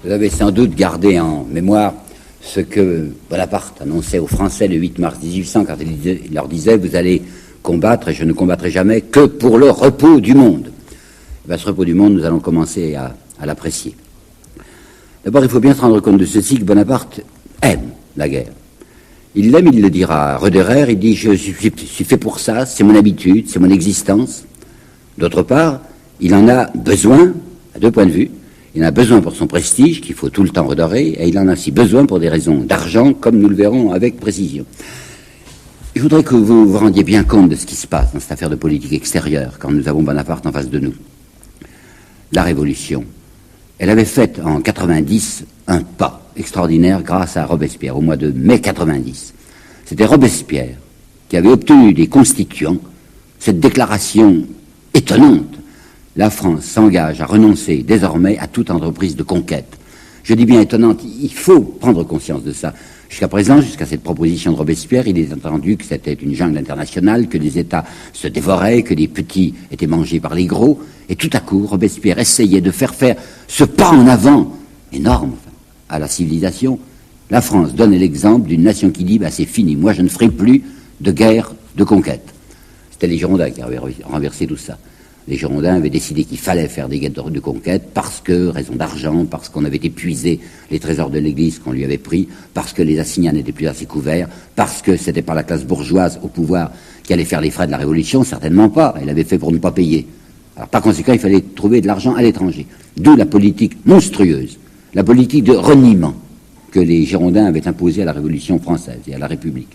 Vous avez sans doute gardé en mémoire ce que Bonaparte annonçait aux Français le 8 mars 1800 quand il leur disait « Vous allez combattre et je ne combattrai jamais que pour le repos du monde ». Ce repos du monde, nous allons commencer à l'apprécier. D'abord, il faut bien se rendre compte de ceci, que Bonaparte aime la guerre. Il l'aime, il le dira à Roederer, il dit « Je suis fait pour ça, c'est mon habitude, c'est mon existence ». D'autre part, il en a besoin, à deux points de vue. Il en a besoin pour son prestige, qu'il faut tout le temps redorer, et il en a aussi besoin pour des raisons d'argent, comme nous le verrons avec précision. Je voudrais que vous vous rendiez bien compte de ce qui se passe dans cette affaire de politique extérieure, quand nous avons Bonaparte en face de nous. La Révolution, elle avait fait en 90 un pas extraordinaire grâce à Robespierre, au mois de mai 90. C'était Robespierre qui avait obtenu des constituants cette déclaration étonnante. La France s'engage à renoncer désormais à toute entreprise de conquête. Je dis bien étonnante, il faut prendre conscience de ça. Jusqu'à présent, jusqu'à cette proposition de Robespierre, il est entendu que c'était une jungle internationale, que les États se dévoraient, que les petits étaient mangés par les gros, et tout à coup, Robespierre essayait de faire ce pas en avant énorme à la civilisation. La France donne l'exemple d'une nation qui dit « c'est fini, moi je ne ferai plus de guerre de conquête ». C'était les Girondins qui avaient renversé tout ça. Les Girondins avaient décidé qu'il fallait faire des guerres de conquête parce que, raison d'argent, parce qu'on avait épuisé les trésors de l'Église qu'on lui avait pris, parce que les assignats n'étaient plus assez couverts, parce que c'était pas la classe bourgeoise au pouvoir qui allait faire les frais de la Révolution, certainement pas. Elle avait fait pour ne pas payer. Alors, par conséquent, il fallait trouver de l'argent à l'étranger. D'où la politique monstrueuse, la politique de reniement que les Girondins avaient imposée à la Révolution française et à la République.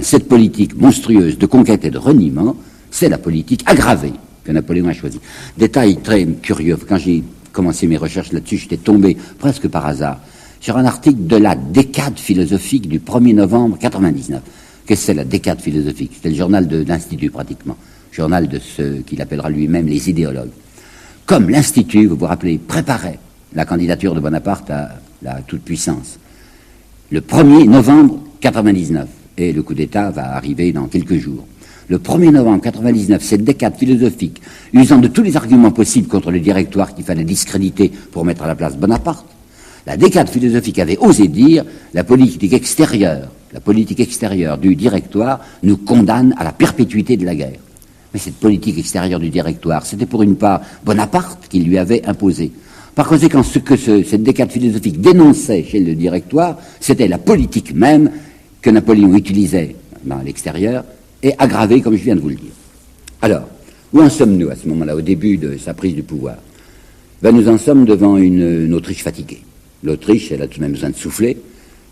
Cette politique monstrueuse de conquête et de reniement, c'est la politique aggravée que Napoléon a choisi. Détail très curieux, quand j'ai commencé mes recherches là-dessus, j'étais tombé presque par hasard sur un article de la décade philosophique du 1er novembre 99. Qu'est-ce que c'est la décade philosophique? C'était le journal de l'Institut pratiquement, journal de ceux qu'il appellera lui-même les idéologues. Comme l'Institut, vous vous rappelez, préparait la candidature de Bonaparte à la toute-puissance, le 1er novembre 99, et le coup d'État va arriver dans quelques jours. Le 1er novembre 99, cette décade philosophique, usant de tous les arguments possibles contre le directoire qu'il fallait discréditer pour mettre à la place Bonaparte, la décade philosophique avait osé dire la politique extérieure du directoire nous condamne à la perpétuité de la guerre. Mais cette politique extérieure du directoire, c'était pour une part Bonaparte qui lui avait imposé. Par conséquent, ce que cette décade philosophique dénonçait chez le directoire, c'était la politique même que Napoléon utilisait dans l'extérieur, et aggravé, comme je viens de vous le dire. Alors, où en sommes-nous à ce moment-là, au début de sa prise du pouvoir? Nous en sommes devant une Autriche fatiguée. L'Autriche, elle a tout de même besoin de souffler,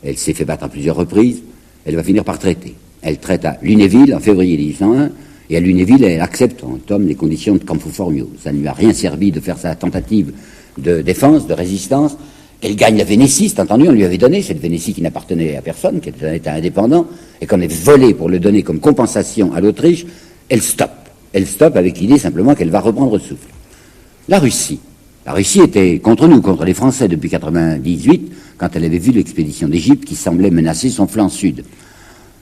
elle s'est fait battre à plusieurs reprises, elle va finir par traiter. Elle traite à Lunéville en février 1801, et à Lunéville, elle accepte en tome les conditions de Campo Formio. Ça ne lui a rien servi de faire sa tentative de défense, de résistance. Elle gagne la Vénétie, c'est entendu, on lui avait donné cette Vénétie qui n'appartenait à personne, qui était un État indépendant, et qu'on avait volé pour le donner comme compensation à l'Autriche. Elle stoppe. Elle stoppe avec l'idée simplement qu'elle va reprendre souffle. La Russie était contre nous, contre les Français depuis 98, quand elle avait vu l'expédition d'Égypte qui semblait menacer son flanc sud.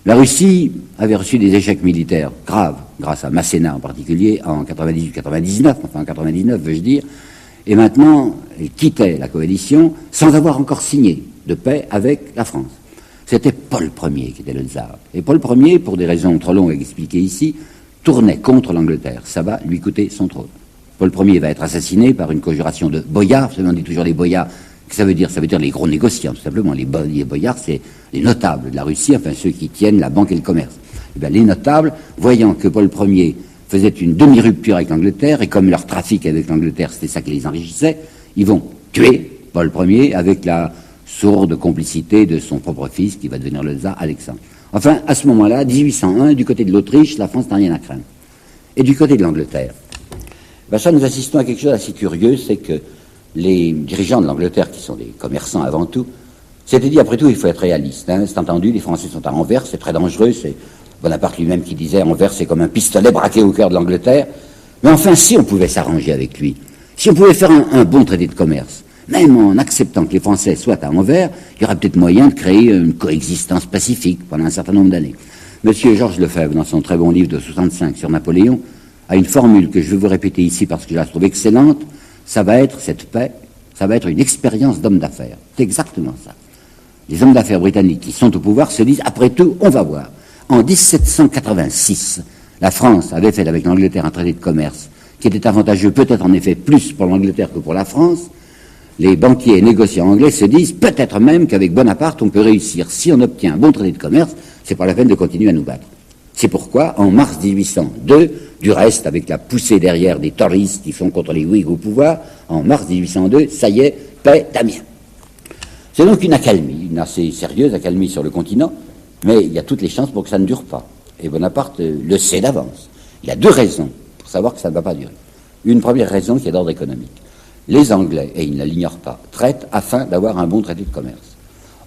La Russie avait reçu des échecs militaires graves, grâce à Masséna en particulier, en 98-99, enfin en 99 veux-je dire, et maintenant, elle quittait la coalition sans avoir encore signé de paix avec la France. C'était Paul Ier qui était le tsar. Et Paul Ier, pour des raisons trop longues à expliquer ici, tournait contre l'Angleterre. Ça va lui coûter son trône. Paul Ier va être assassiné par une conjuration de boyards. On dit toujours les boyards. Ça veut dire les gros négociants, tout simplement. Les boyards, c'est les notables de la Russie, enfin ceux qui tiennent la banque et le commerce. Les notables, voyant que Paul Ier faisait une demi-rupture avec l'Angleterre, et comme leur trafic avec l'Angleterre, c'était ça qui les enrichissait, ils vont tuer Paul Ier avec la sourde complicité de son propre fils, qui va devenir le tsar Alexandre. Enfin, à ce moment-là, 1801, du côté de l'Autriche, la France n'a rien à craindre. Et du côté de l'Angleterre, ça, nous assistons à quelque chose d'assez curieux, c'est que les dirigeants de l'Angleterre, qui sont des commerçants avant tout, s'étaient dit, après tout, il faut être réaliste. C'est entendu, les Français sont à Anvers, c'est très dangereux, c'est Bonaparte lui-même qui disait, Anvers, c'est comme un pistolet braqué au cœur de l'Angleterre. Mais enfin, si on pouvait s'arranger avec lui, si on pouvait faire un bon traité de commerce, même en acceptant que les Français soient à Anvers, il y aurait peut-être moyen de créer une coexistence pacifique pendant un certain nombre d'années. Monsieur Georges Lefebvre, dans son très bon livre de 65 sur Napoléon, a une formule que je vais vous répéter ici parce que je la trouve excellente. Ça va être cette paix, ça va être une expérience d'homme d'affaires. C'est exactement ça. Les hommes d'affaires britanniques qui sont au pouvoir se disent, après tout, on va voir. En 1786, la France avait fait avec l'Angleterre un traité de commerce qui était avantageux peut-être en effet plus pour l'Angleterre que pour la France. Les banquiers et négociants anglais se disent peut-être même qu'avec Bonaparte on peut réussir. Si on obtient un bon traité de commerce, c'est pas la peine de continuer à nous battre. C'est pourquoi, en mars 1802, du reste, avec la poussée derrière des Tories qui sont contre les Whigs au pouvoir, en mars 1802, ça y est, paix d'Amiens. C'est donc une accalmie, une assez sérieuse accalmie sur le continent, mais il y a toutes les chances pour que ça ne dure pas. Et Bonaparte le sait d'avance. Il y a deux raisons pour savoir que ça ne va pas durer. Une première raison qui est d'ordre économique. Les Anglais, et ils ne l'ignorent pas, traitent afin d'avoir un bon traité de commerce.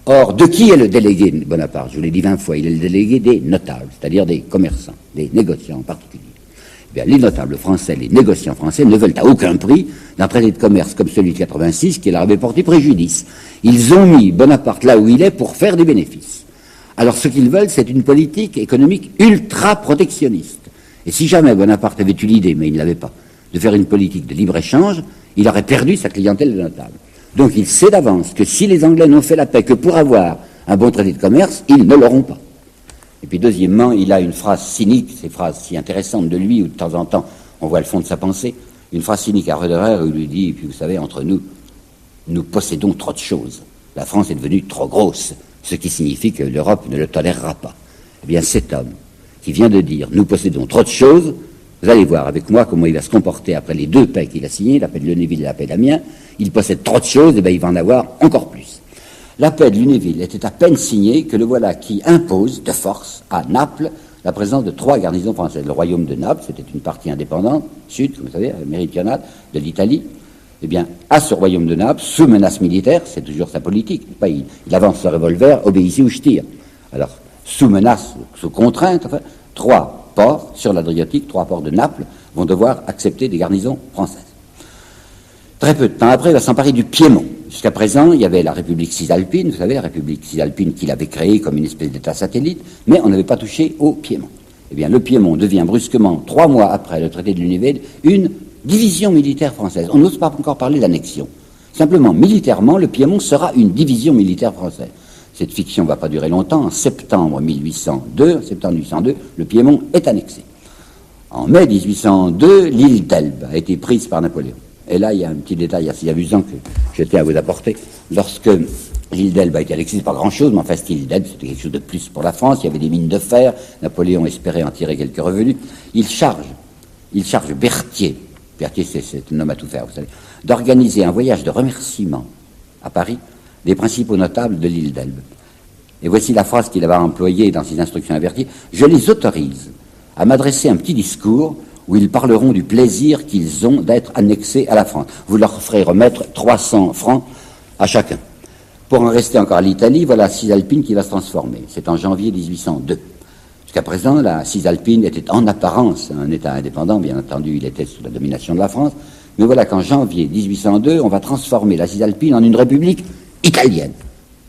Or, de qui est le délégué Bonaparte? Je vous l'ai dit 20 fois, il est le délégué des notables, c'est-à-dire des commerçants, des négociants en particulier. Eh bien, les notables français, les négociants français ne veulent à aucun prix d'un traité de commerce comme celui de 86 qui leur avait porté préjudice. Ils ont mis Bonaparte là où il est pour faire des bénéfices. Alors, ce qu'ils veulent, c'est une politique économique ultra-protectionniste. Et si jamais Bonaparte avait eu l'idée, mais il ne l'avait pas, de faire une politique de libre-échange, il aurait perdu sa clientèle de notables. Donc il sait d'avance que si les Anglais n'ont fait la paix que pour avoir un bon traité de commerce, ils ne l'auront pas. Et puis deuxièmement, il a une phrase cynique, ces phrases si intéressantes de lui, où de temps en temps on voit le fond de sa pensée, une phrase cynique à Roederer où il lui dit, et puis vous savez, entre nous, nous possédons trop de choses. La France est devenue trop grosse, ce qui signifie que l'Europe ne le tolérera pas. Eh bien cet homme qui vient de dire, nous possédons trop de choses, vous allez voir avec moi comment il va se comporter après les deux paix qu'il a signées, la paix de Lunéville et la paix d'Amiens. Il possède trop de choses, et bien il va en avoir encore plus. La paix de Lunéville était à peine signée que le voilà qui impose de force à Naples la présence de 3 garnisons françaises. Le royaume de Naples, c'était une partie indépendante, sud, comme vous savez, méridionale, de l'Italie. Eh bien, à ce royaume de Naples, sous menace militaire, c'est toujours sa politique, il avance son revolver, obéissez ou je tire. Alors, sous menace, sous contrainte, enfin, 3 ports sur l'Adriatique, 3 ports de Naples, vont devoir accepter des garnisons françaises. Très peu de temps après, il va s'emparer du Piémont. Jusqu'à présent, il y avait la République cisalpine, vous savez, la République cisalpine qu'il avait créée comme une espèce d'État satellite, mais on n'avait pas touché au Piémont. Eh bien, le Piémont devient brusquement, 3 mois après le traité de Lunéville, une division militaire française. On n'ose pas encore parler d'annexion. Simplement, militairement, le Piémont sera une division militaire française. Cette fiction ne va pas durer longtemps. En septembre 1802, le Piémont est annexé. En mai 1802, l'île d'Elbe a été prise par Napoléon. Et là, il y a un petit détail assez amusant que je tiens à vous apporter. Lorsque l'île d'Elbe a été annexée, c'est pas grand-chose, mais enfin, cette île d'Elbe, c'était quelque chose de plus pour la France. Il y avait des mines de fer. Napoléon espérait en tirer quelques revenus. Il charge Berthier, c'est un homme à tout faire, vous savez, d'organiser un voyage de remerciement à Paris des principaux notables de l'île d'Elbe. Et voici la phrase qu'il avait employée dans ses instructions à Berthier. Je les autorise à m'adresser un petit discours où ils parleront du plaisir qu'ils ont d'être annexés à la France. Vous leur ferez remettre 300 francs à chacun. Pour en rester encore à l'Italie, voilà la Cisalpine qui va se transformer. C'est en janvier 1802. Jusqu'à présent, la Cisalpine était en apparence un État indépendant. Bien entendu, il était sous la domination de la France. Mais voilà qu'en janvier 1802, on va transformer la Cisalpine en une république italienne.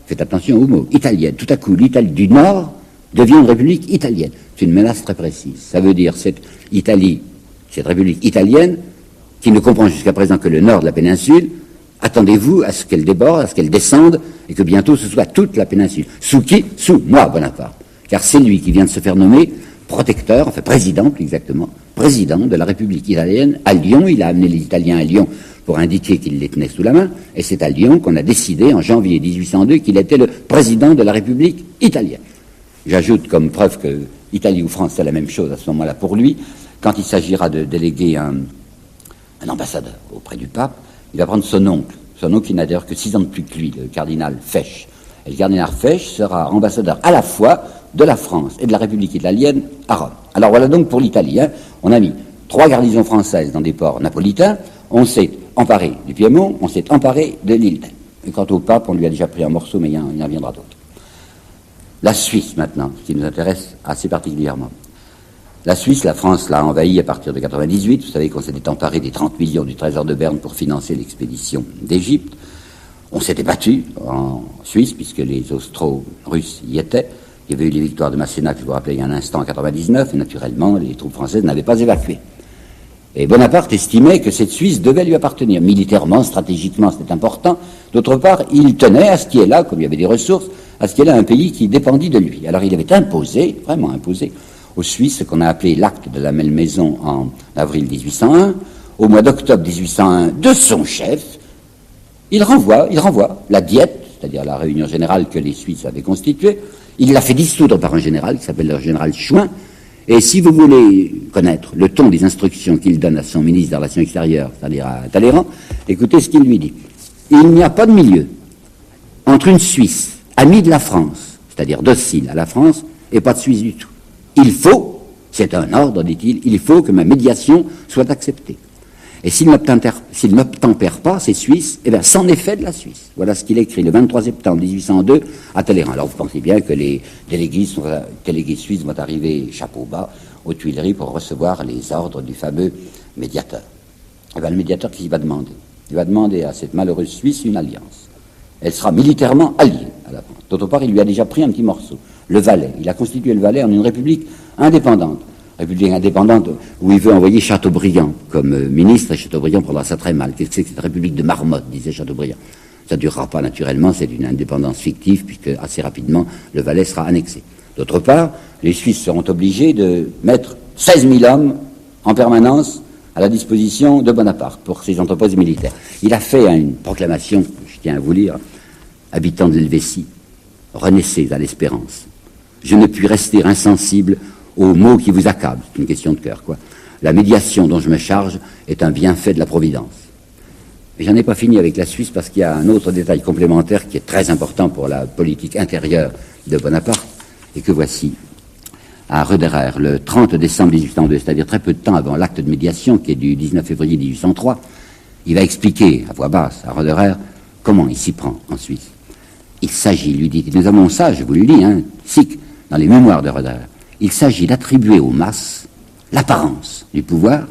Faites attention aux mots, italienne. Tout à coup, l'Italie du Nord devient une république italienne. C'est une menace très précise. Ça veut dire cette Italie, cette république italienne, qui ne comprend jusqu'à présent que le nord de la péninsule, attendez-vous à ce qu'elle déborde, à ce qu'elle descende, et que bientôt ce soit toute la péninsule. Sous qui? Sous moi, Bonaparte. Car c'est lui qui vient de se faire nommer protecteur, enfin président plus exactement, président de la République italienne à Lyon. Il a amené les Italiens à Lyon pour indiquer qu'il les tenait sous la main, et c'est à Lyon qu'on a décidé en janvier 1802 qu'il était le président de la République italienne. J'ajoute comme preuve que Italie ou France, c'est la même chose à ce moment-là pour lui. Quand il s'agira de déléguer un ambassadeur auprès du pape, il va prendre son oncle qui n'a d'ailleurs que 6 ans de plus que lui, le cardinal Fesch. Et le cardinal Fesch sera ambassadeur à la fois de la France et de la République italienne à Rome. Alors voilà donc pour l'Italie. On a mis 3 garnisons françaises dans des ports napolitains, on s'est emparé du Piémont, on s'est emparé de l'île d'Elbe. Et quant au pape, on lui a déjà pris un morceau, mais il en viendra d'autres. La Suisse, maintenant, qui nous intéresse assez particulièrement. La Suisse, la France l'a envahie à partir de 98. Vous savez qu'on s'était emparé des 30 millions du trésor de Berne pour financer l'expédition d'Égypte. On s'était battu en Suisse, puisque les Austro-Russes y étaient. Il y avait eu les victoires de Masséna, que je vous rappelais il y a un instant, en 99, et naturellement, les troupes françaises n'avaient pas évacué. Et Bonaparte estimait que cette Suisse devait lui appartenir. Militairement, stratégiquement, c'était important. D'autre part, il tenait à ce qu'il y ait là, comme il y avait des ressources, à ce qu'il y ait là un pays qui dépendit de lui. Alors il avait imposé, vraiment imposé, aux Suisses ce qu'on a appelé l'acte de la Malmaison en avril 1801. Au mois d'octobre 1801, de son chef, il renvoie la diète, c'est-à-dire la réunion générale que les Suisses avaient constituée. Il l'a fait dissoudre par un général qui s'appelle le général Chouin. Et si vous voulez connaître le ton des instructions qu'il donne à son ministre des Relations extérieures, c'est-à-dire à Talleyrand, écoutez ce qu'il lui dit. Il n'y a pas de milieu entre une Suisse amie de la France, c'est-à-dire docile à la France, et pas de Suisse du tout. Il faut, c'est un ordre, dit-il, il faut que ma médiation soit acceptée. Et s'il n'obtempère pas, ces Suisses, eh bien, c'en est fait de la Suisse. Voilà ce qu'il écrit le 23 septembre 1802 à Talleyrand. Alors vous pensez bien que les délégués suisses vont arriver chapeau bas aux Tuileries pour recevoir les ordres du fameux médiateur. Eh bien, le médiateur, qu'est-ce qu'il va demander? Il va demander à cette malheureuse Suisse une alliance. Elle sera militairement alliée à la France. D'autre part, il lui a déjà pris un petit morceau, le Valais. Il a constitué le Valais en une république indépendante. République indépendante où il veut envoyer Chateaubriand comme ministre, et Chateaubriand prendra ça très mal. Qu'est-ce que c'est que cette république de marmotte, disait Chateaubriand. Ça ne durera pas naturellement, c'est une indépendance fictive, puisque assez rapidement le Valais sera annexé. D'autre part, les Suisses seront obligés de mettre 16 000 hommes en permanence à la disposition de Bonaparte pour ses entreprises militaires. Il a fait une proclamation, je tiens à vous lire, habitants de l'Helvétie, renaissez à l'espérance. Je ne puis rester insensible aux mots qui vous accablent. C'est une question de cœur, quoi. La médiation dont je me charge est un bienfait de la Providence. Mais j'en ai pas fini avec la Suisse parce qu'il y a un autre détail complémentaire qui est très important pour la politique intérieure de Bonaparte et que voici. À Roederer, le 30 décembre 1802, c'est-à-dire très peu de temps avant l'acte de médiation qui est du 19 février 1803, il va expliquer à voix basse à Roederer comment il s'y prend en Suisse. Il s'agit, lui dit, nous avons ça, je vous le lis, Sic, dans les mémoires de Roederer, il s'agit d'attribuer aux masses l'apparence du pouvoir,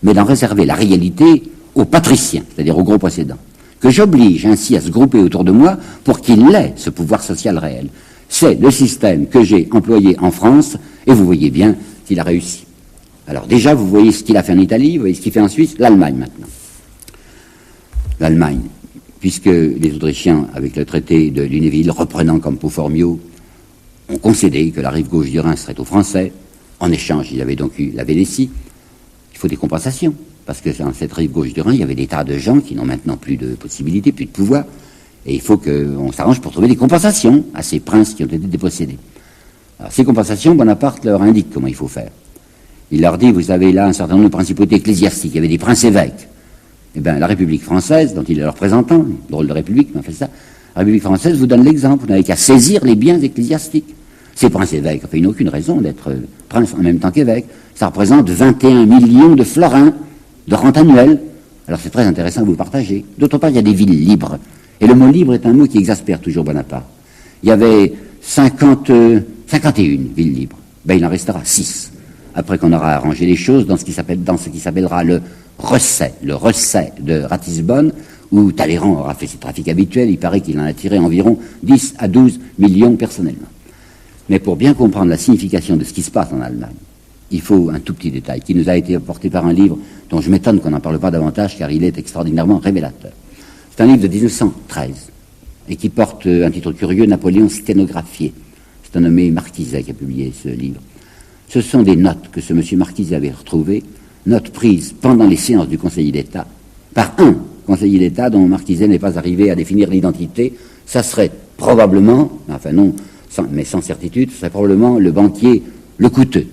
mais d'en réserver la réalité aux patriciens, c'est-à-dire aux gros possédants, que j'oblige ainsi à se grouper autour de moi pour qu'il ait ce pouvoir social réel. C'est le système que j'ai employé en France, et vous voyez bien qu'il a réussi. Alors déjà, vous voyez ce qu'il a fait en Italie, vous voyez ce qu'il fait en Suisse, l'Allemagne maintenant. L'Allemagne, puisque les Autrichiens, avec le traité de Lunéville, reprenant comme Pau-Formio, ont concédé que la rive gauche du Rhin serait aux Français. En échange, ils avaient donc eu la Vénétie. Il faut des compensations, parce que dans cette rive gauche du Rhin, il y avait des tas de gens qui n'ont maintenant plus de possibilités, plus de pouvoir, et il faut qu'on s'arrange pour trouver des compensations à ces princes qui ont été dépossédés. Alors, ces compensations, Bonaparte leur indique comment il faut faire. Il leur dit, vous avez là un certain nombre de principautés ecclésiastiques, il y avait des princes-évêques. Eh bien, la République française, dont il est leur représentant, drôle de république, mais on fait ça, la République française vous donne l'exemple, vous n'avez qu'à saisir les biens ecclésiastiques. Ces princes-évêques, enfin, ils n'ont aucune raison d'être princes en même temps qu'évêques. Ça représente 21 millions de florins de rente annuelle. Alors c'est très intéressant que vous partagez. D'autre part, il y a des villes libres. Et le mot libre est un mot qui exaspère toujours Bonaparte. Il y avait 51 villes libres. Ben, il en restera 6. Après qu'on aura arrangé les choses dans ce qui s'appellera le recès de Ratisbonne, où Talleyrand aura fait ses trafics habituels. Il paraît qu'il en a tiré environ 10 à 12 millions personnellement. Mais pour bien comprendre la signification de ce qui se passe en Allemagne, il faut un tout petit détail qui nous a été apporté par un livre dont je m'étonne qu'on n'en parle pas davantage car il est extraordinairement révélateur. C'est un livre de 1913 et qui porte un titre curieux, Napoléon sténographié. C'est un nommé Marquiset qui a publié ce livre. Ce sont des notes que ce monsieur Marquiset avait retrouvées, notes prises pendant les séances du Conseil d'État par un conseiller d'État dont Marquiset n'est pas arrivé à définir l'identité. Ça serait probablement, enfin non, mais sans certitude, ce serait probablement le banquier Lecouteux,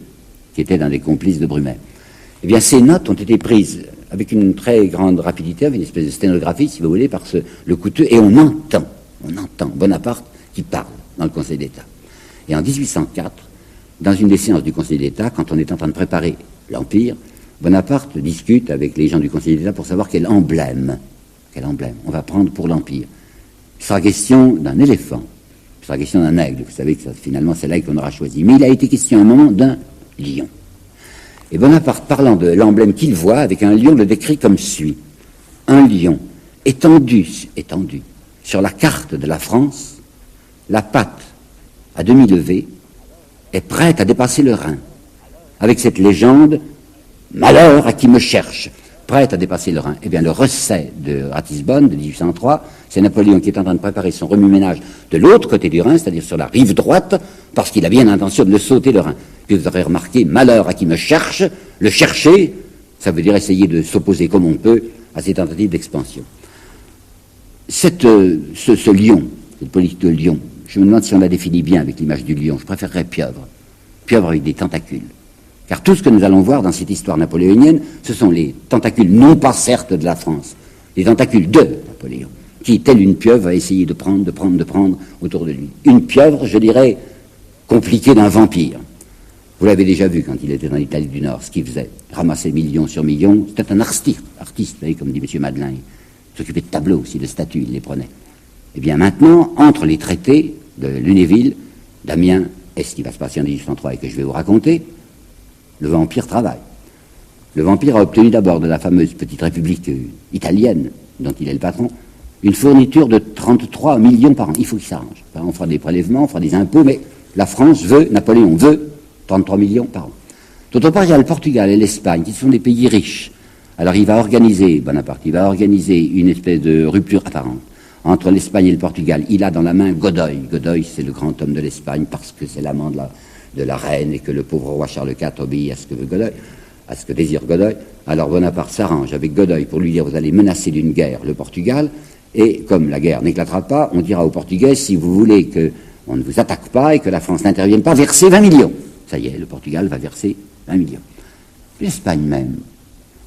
qui était l'un des complices de Brumaire. Eh bien, ces notes ont été prises avec une très grande rapidité, avec une espèce de sténographie, si vous voulez, par ce Lecouteux, et on entend Bonaparte qui parle dans le Conseil d'État. Et en 1804, dans une des séances du Conseil d'État, quand on est en train de préparer l'Empire, Bonaparte discute avec les gens du Conseil d'État pour savoir quel emblème on va prendre pour l'Empire. Il sera question d'un éléphant. Il sera question d'un aigle. Vous savez que finalement, c'est l'aigle qu'on aura choisi. Mais il a été question à un moment d'un lion. Et Bonaparte, parlant de l'emblème qu'il voit, avec un lion, le décrit comme suit. Un lion étendu sur la carte de la France, la patte à demi levée, est prête à dépasser le Rhin. Avec cette légende, malheur à qui me cherche, prête à dépasser le Rhin. Eh bien, le recès de Ratisbonne de 1803, c'est Napoléon qui est en train de préparer son remue-ménage de l'autre côté du Rhin, c'est-à-dire sur la rive droite, parce qu'il a bien l'intention de le sauter le Rhin. Puis vous aurez remarqué, malheur à qui me cherche, le chercher, ça veut dire essayer de s'opposer comme on peut à ces tentatives d'expansion. Ce lion, cette politique de lion, je me demande si on la définit bien avec l'image du lion. Je préférerais pieuvre. Pieuvre avec des tentacules. Car tout ce que nous allons voir dans cette histoire napoléonienne, ce sont les tentacules, non pas certes de la France, les tentacules de Napoléon, qui, telle une pieuvre, va essayer de prendre autour de lui. Une pieuvre, je dirais, compliquée d'un vampire. Vous l'avez déjà vu quand il était dans l'Italie du Nord, ce qu'il faisait. Ramasser millions sur millions. C'était un artiste, vous voyez, comme dit M. Madeleine. Il s'occupait de tableaux aussi, de statues, il les prenait. Eh bien maintenant, entre les traités de Lunéville, d'Amiens, et ce qui va se passer en 1803 et que je vais vous raconter, le vampire travaille. Le vampire a obtenu d'abord de la fameuse petite république italienne, dont il est le patron, une fourniture de 33 millions par an. Il faut qu'il s'arrange. On fera des prélèvements, on fera des impôts, mais la France veut, Napoléon veut 33 millions par an. D'autre part, il y a le Portugal et l'Espagne, qui sont des pays riches. Alors il va organiser, Bonaparte, il va organiser une espèce de rupture apparente entre l'Espagne et le Portugal. Il a dans la main Godoy. Godoy, c'est le grand homme de l'Espagne, parce que c'est l'amant de la reine et que le pauvre roi Charles IV obéit à ce que veut Godoy, à ce que désire Godoy. Alors Bonaparte s'arrange avec Godoy pour lui dire: vous allez menacer d'une guerre le Portugal, et comme la guerre n'éclatera pas, on dira aux Portugais: si vous voulez qu'on ne vous attaque pas et que la France n'intervienne pas, versez 20 millions. Ça y est, le Portugal va verser 20 millions. L'Espagne même.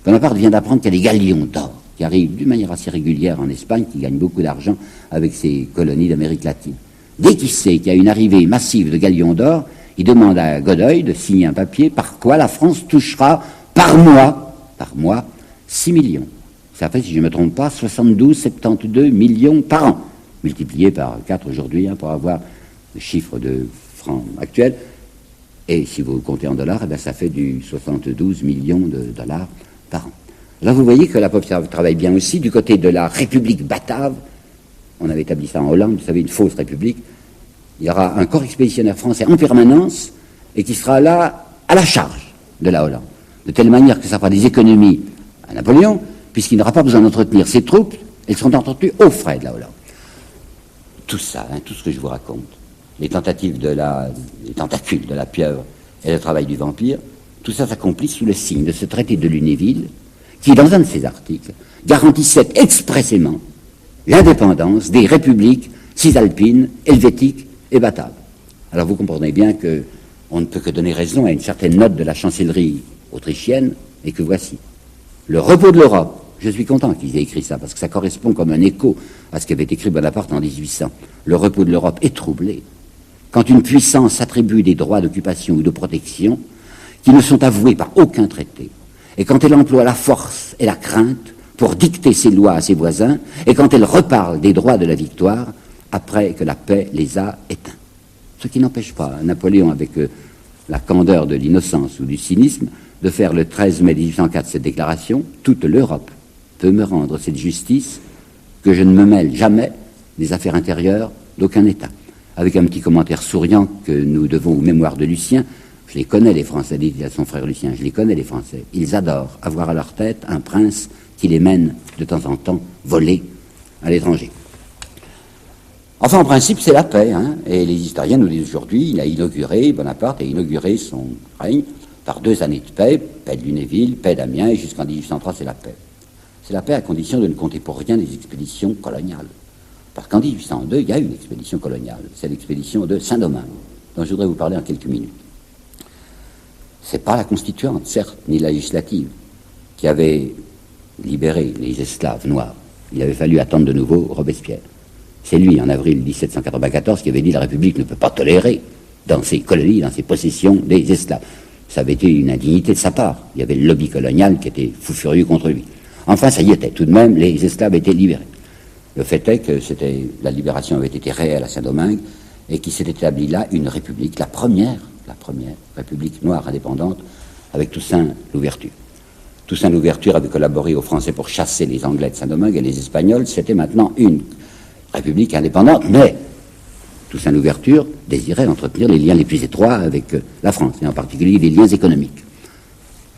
Bonaparte vient d'apprendre qu'il y a des galions d'or qui arrivent d'une manière assez régulière en Espagne, qui gagnent beaucoup d'argent avec ses colonies d'Amérique latine. Dès qu'il sait qu'il y a une arrivée massive de galions d'or, il demande à Godoy de signer un papier par quoi la France touchera par mois, 6 millions. Ça fait, si je ne me trompe pas, 72 millions par an, multiplié par 4 aujourd'hui, pour avoir le chiffre de francs actuel. Et si vous comptez en dollars, eh bien, ça fait du 72 millions de dollars par an. Là, vous voyez que la pop travaille bien aussi du côté de la République batave. On avait établi ça en Hollande, vous savez, une fausse république. Il y aura un corps expéditionnaire français en permanence et qui sera là à la charge de la Hollande. De telle manière que ça fera des économies à Napoléon, puisqu'il n'aura pas besoin d'entretenir ses troupes, elles seront entretenues aux frais de la Hollande. Tout ça, tout ce que je vous raconte, les tentacules de la pieuvre et le travail du vampire, tout ça s'accomplit sous le signe de ce traité de Lunéville, qui, dans un de ses articles, garantissait expressément l'indépendance des républiques cisalpines, helvétiques et bataves. Alors vous comprenez bien qu'on ne peut que donner raison à une certaine note de la chancellerie autrichienne, et que voici. Le repos de l'Europe. Je suis content qu'ils aient écrit ça, parce que ça correspond comme un écho à ce qu'avait écrit Bonaparte en 1800. Le repos de l'Europe est troublé quand une puissance attribue des droits d'occupation ou de protection qui ne sont avoués par aucun traité, et quand elle emploie la force et la crainte pour dicter ses lois à ses voisins, et quand elle reparle des droits de la victoire après que la paix les a éteints. Ce qui n'empêche pas Napoléon, avec la candeur de l'innocence ou du cynisme, de faire le 13 mai 1804 cette déclaration: toute l'Europe peut me rendre cette justice que je ne me mêle jamais des affaires intérieures d'aucun État. Avec un petit commentaire souriant que nous devons aux mémoires de Lucien. Je les connais, les Français, dit à son frère Lucien, je les connais, les Français. Ils adorent avoir à leur tête un prince qui les mène de temps en temps voler à l'étranger. Enfin, en principe, c'est la paix, et les historiens nous disent aujourd'hui, Bonaparte a inauguré son règne par 2 années de paix, paix de Lunéville, paix d'Amiens, et jusqu'en 1803, c'est la paix. C'est la paix à condition de ne compter pour rien les expéditions coloniales. Parce qu'en 1802, il y a une expédition coloniale, c'est l'expédition de Saint-Domingue, dont je voudrais vous parler en quelques minutes. C'est pas la constituante, certes, ni la législative, qui avait libéré les esclaves noirs. Il avait fallu attendre de nouveau Robespierre. C'est lui, en avril 1794, qui avait dit: la République ne peut pas tolérer dans ses colonies, dans ses possessions, des esclaves. Ça avait été une indignité de sa part. Il y avait le lobby colonial qui était fou furieux contre lui. Enfin, ça y était. Tout de même, les esclaves étaient libérés. Le fait est que la libération avait été réelle à Saint-Domingue et qu'il s'est établi là une république, la première république noire indépendante, avec Toussaint Louverture. Toussaint Louverture avait collaboré aux Français pour chasser les Anglais de Saint-Domingue et les Espagnols. C'était maintenant une république indépendante, mais Toussaint Louverture désirait entretenir les liens les plus étroits avec la France, et en particulier les liens économiques.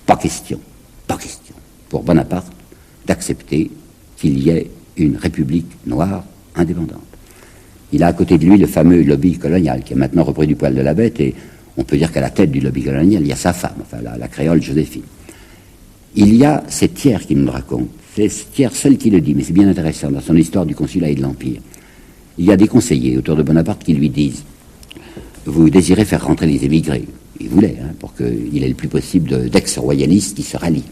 Pas question pas question pour Bonaparte d'accepter qu'il y ait une république noire indépendante. Il a à côté de lui le fameux lobby colonial qui a maintenant repris du poil de la bête, et on peut dire qu'à la tête du lobby colonial, il y a sa femme, enfin la créole Joséphine. Il y a cette Thiers qui nous le raconte, c'est Thiers seul qui le dit, mais c'est bien intéressant dans son histoire du consulat et de l'Empire. Il y a des conseillers autour de Bonaparte qui lui disent « Vous désirez faire rentrer les émigrés ». Il voulait, pour qu'il ait le plus possible d'ex-royalistes qui se rallient.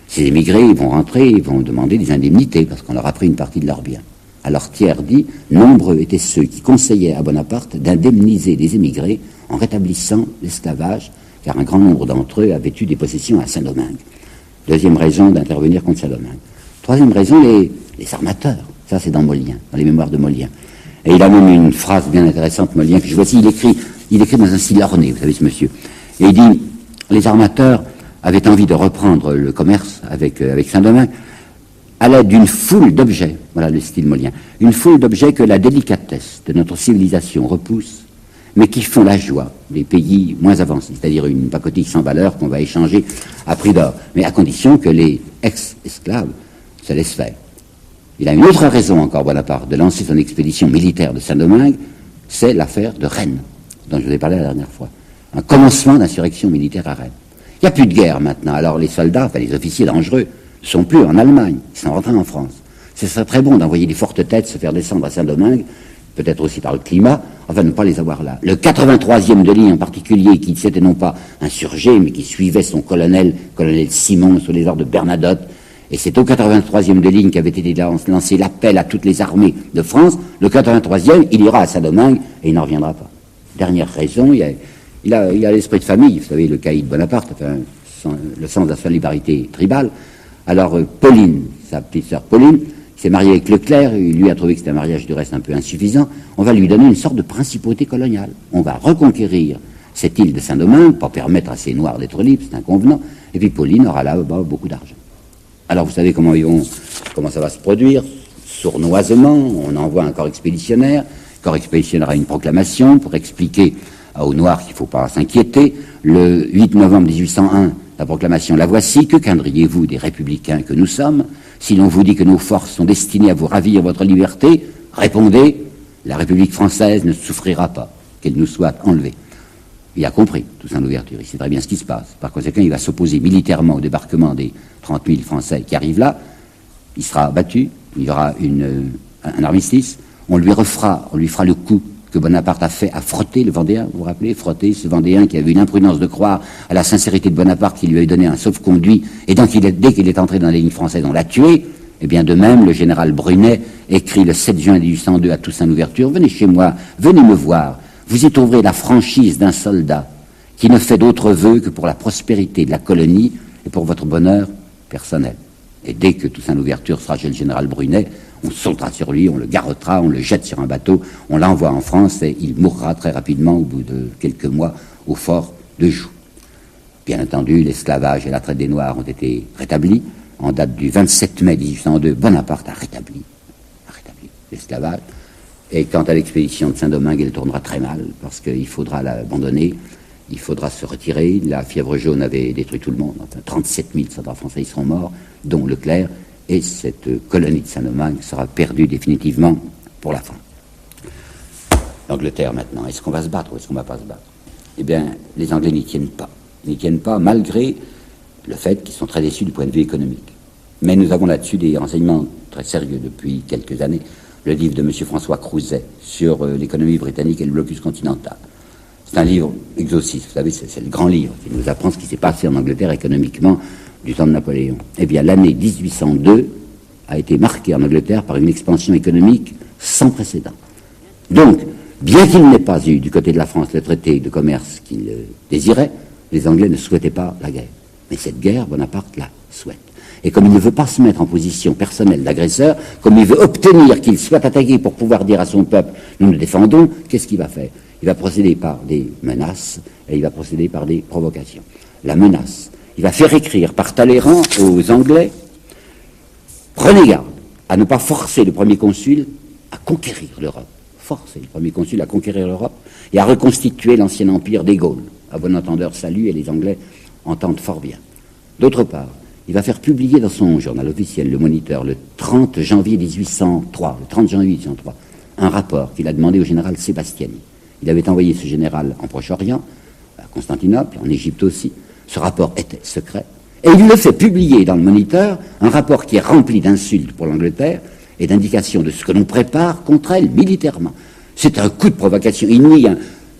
Ces émigrés, ils vont rentrer, ils vont demander des indemnités parce qu'on leur a pris une partie de leurs biens. Alors Thiers dit « Nombreux étaient ceux qui conseillaient à Bonaparte d'indemniser les émigrés en rétablissant l'esclavage, car un grand nombre d'entre eux avaient eu des possessions à Saint-Domingue. » Deuxième raison d'intervenir contre Saint-Domingue. Troisième raison, les armateurs. Ça, c'est dans Molien, dans les mémoires de Molien. Et il a même une phrase bien intéressante, Molien, que je vois ici. Il écrit dans un style orné, vous savez, ce monsieur. Et il dit, les armateurs avaient envie de reprendre le commerce avec Saint-Domingue à l'aide d'une foule d'objets. Voilà le style Molien. Une foule d'objets que la délicatesse de notre civilisation repousse, mais qui font la joie des pays moins avancés, c'est-à-dire une pacotille sans valeur qu'on va échanger à prix d'or, mais à condition que les ex-esclaves se laissent faire. Il a une autre raison encore, Bonaparte, de lancer son expédition militaire de Saint-Domingue, c'est l'affaire de Rennes, dont je vous ai parlé la dernière fois. Un commencement d'insurrection militaire à Rennes. Il n'y a plus de guerre maintenant, alors les soldats, enfin les officiers dangereux, ne sont plus en Allemagne, ils sont rentrés en France. Ce serait très bon d'envoyer des fortes têtes se faire descendre à Saint-Domingue, peut-être aussi par le climat, enfin ne pas les avoir là. Le 83e de ligne en particulier, qui s'était non pas insurgé, mais qui suivait son colonel Simon, sous les ordres de Bernadotte, et c'est au 83e de ligne qu'avait été lancé l'appel à toutes les armées de France. Le 83e, il ira à Saint-Domingue et il n'en reviendra pas. Dernière raison, il a l'esprit de famille, vous savez, le caïd Bonaparte, enfin, le sens de la solidarité tribale. Alors Pauline, sa petite sœur Pauline, s'est mariée avec Leclerc, il lui a trouvé que c'était un mariage du reste un peu insuffisant. On va lui donner une sorte de principauté coloniale. On va reconquérir cette île de Saint-Domingue pour permettre à ces Noirs d'être libres, c'est un convenant, et puis Pauline aura là-bas beaucoup d'argent. Alors vous savez comment ça va se produire, sournoisement, on envoie un corps expéditionnaire, le corps expéditionnaire a une proclamation pour expliquer aux Noirs qu'il ne faut pas s'inquiéter. Le 8 novembre 1801, la proclamation, la voici: que craindriez-vous des républicains que nous sommes? Si l'on vous dit que nos forces sont destinées à vous ravir votre liberté, répondez: la République française ne souffrira pas qu'elle nous soit enlevée. Il a compris, Toussaint Louverture, il sait très bien ce qui se passe. Par conséquent, il va s'opposer militairement au débarquement des 30 000 Français qui arrivent là. Il sera battu, il y aura un armistice. On lui fera le coup que Bonaparte a fait à Frotter, le Vendéen, vous vous rappelez, Frotter, ce Vendéen qui avait eu l'imprudence de croire à la sincérité de Bonaparte, qui lui avait donné un sauf-conduit, et donc dès qu'il est entré dans les lignes françaises, on l'a tué. Et bien de même, le général Brunet écrit le 7 juin 1802 à Toussaint Louverture: venez chez moi, venez me voir. Vous y trouverez la franchise d'un soldat qui ne fait d'autre vœu que pour la prospérité de la colonie et pour votre bonheur personnel. Et dès que Toussaint Louverture sera chez le général Brunet, on sautera sur lui, on le garrottera, on le jette sur un bateau, on l'envoie en France et il mourra très rapidement au bout de quelques mois au fort de Joux. Bien entendu, l'esclavage et la traite des Noirs ont été rétablis. En date du 27 mai 1802, Bonaparte a rétabli l'esclavage. Et quant à l'expédition de Saint-Domingue, elle tournera très mal, parce qu'il faudra l'abandonner, il faudra se retirer. La fièvre jaune avait détruit tout le monde. Enfin, 37 000 soldats français y seront morts, dont Leclerc, et cette colonie de Saint-Domingue sera perdue définitivement pour la fin. L'Angleterre maintenant, est-ce qu'on va se battre ou est-ce qu'on ne va pas se battre? Eh bien, les Anglais n'y tiennent pas. Ils n'y tiennent pas, malgré le fait qu'ils sont très déçus du point de vue économique. Mais nous avons là-dessus des renseignements très sérieux depuis quelques années. Le livre de M. François Crouzet sur l'économie britannique et le blocus continental. C'est un livre exhaustif, vous savez, c'est le grand livre qui nous apprend ce qui s'est passé en Angleterre économiquement du temps de Napoléon. Eh bien, l'année 1802 a été marquée en Angleterre par une expansion économique sans précédent. Donc, bien qu'il n'ait pas eu du côté de la France le traité de commerce qu'il désirait, les Anglais ne souhaitaient pas la guerre. Mais cette guerre, Bonaparte la souhaite. Et comme il ne veut pas se mettre en position personnelle d'agresseur, comme il veut obtenir qu'il soit attaqué pour pouvoir dire à son peuple « nous nous défendons », qu'est-ce qu'il va faire? Il va procéder par des menaces et il va procéder par des provocations. La menace, il va faire écrire par Talleyrand aux Anglais « prenez garde à ne pas forcer le premier consul à conquérir l'Europe ». Forcer le premier consul à conquérir l'Europe et à reconstituer l'ancien empire des Gaules. À bon entendeur, salut, et les Anglais entendent fort bien. D'autre part, il va faire publier dans son journal officiel, le Moniteur, le 30 janvier 1803, un rapport qu'il a demandé au général Sébastiani. Il avait envoyé ce général en Proche-Orient, à Constantinople, en Égypte aussi. Ce rapport était secret. Et il le fait publier dans le Moniteur, un rapport qui est rempli d'insultes pour l'Angleterre et d'indications de ce que l'on prépare contre elle militairement. C'est un coup de provocation inouï.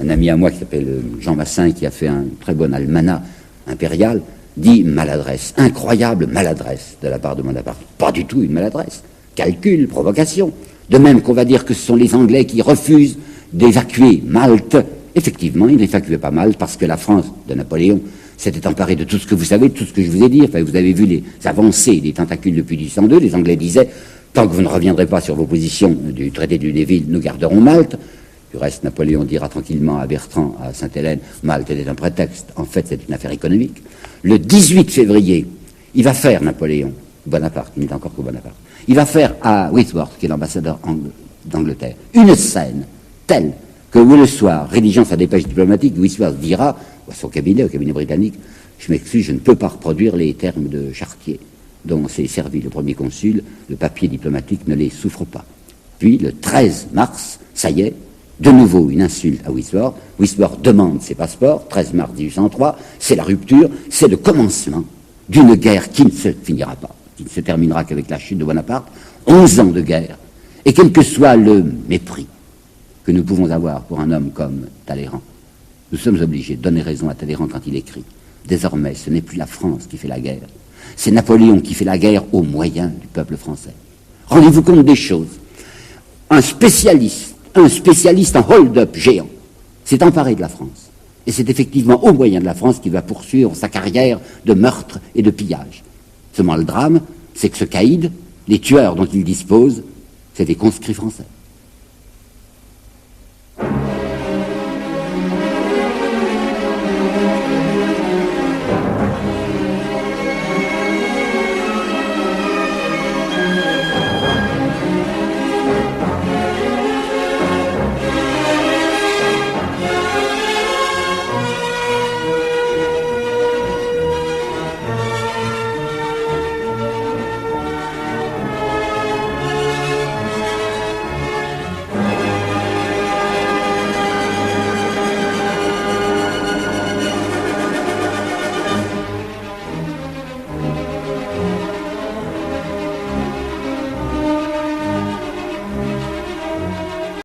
Un ami à moi qui s'appelle Jean Massin, qui a fait un très bon almanach impérial, dit maladresse, incroyable maladresse de la part de Bonaparte. Pas du tout une maladresse. Calcul, provocation. De même qu'on va dire que ce sont les Anglais qui refusent d'évacuer Malte. Effectivement, ils n'évacuaient pas Malte parce que la France de Napoléon s'était emparée de tout ce que vous savez, de tout ce que je vous ai dit. Enfin, vous avez vu les avancées des tentacules depuis 1802. Les Anglais disaient, tant que vous ne reviendrez pas sur vos positions du traité de Lunéville, nous garderons Malte. Du reste, Napoléon dira tranquillement à Bertrand, à Sainte-Hélène, Malte était un prétexte. En fait, c'est une affaire économique. Le 18 février, il va faire, Napoléon, Bonaparte, il n'est encore que Bonaparte, il va faire à Whitworth, qui est l'ambassadeur d'Angleterre, une scène telle que le soir, rédigeant sa dépêche diplomatique, Whitworth dira, à son cabinet, au cabinet britannique, je m'excuse, je ne peux pas reproduire les termes de Chartier, dont s'est servi le premier consul, le papier diplomatique ne les souffre pas. Puis, le 13 mars, ça y est, de nouveau une insulte à Whitworth. Whitworth demande ses passeports, 13 mars 1803, c'est la rupture, c'est le commencement d'une guerre qui ne se finira pas, qui ne se terminera qu'avec la chute de Bonaparte, 11 ans de guerre, et quel que soit le mépris que nous pouvons avoir pour un homme comme Talleyrand, nous sommes obligés de donner raison à Talleyrand quand il écrit. Désormais, ce n'est plus la France qui fait la guerre, c'est Napoléon qui fait la guerre aux moyens du peuple français. Rendez-vous compte des choses. Un spécialiste en hold-up géant s'est emparé de la France. Et c'est effectivement au moyen de la France qu'il va poursuivre sa carrière de meurtre et de pillage. Seulement le drame, c'est que ce caïd, les tueurs dont il dispose, c'est des conscrits français.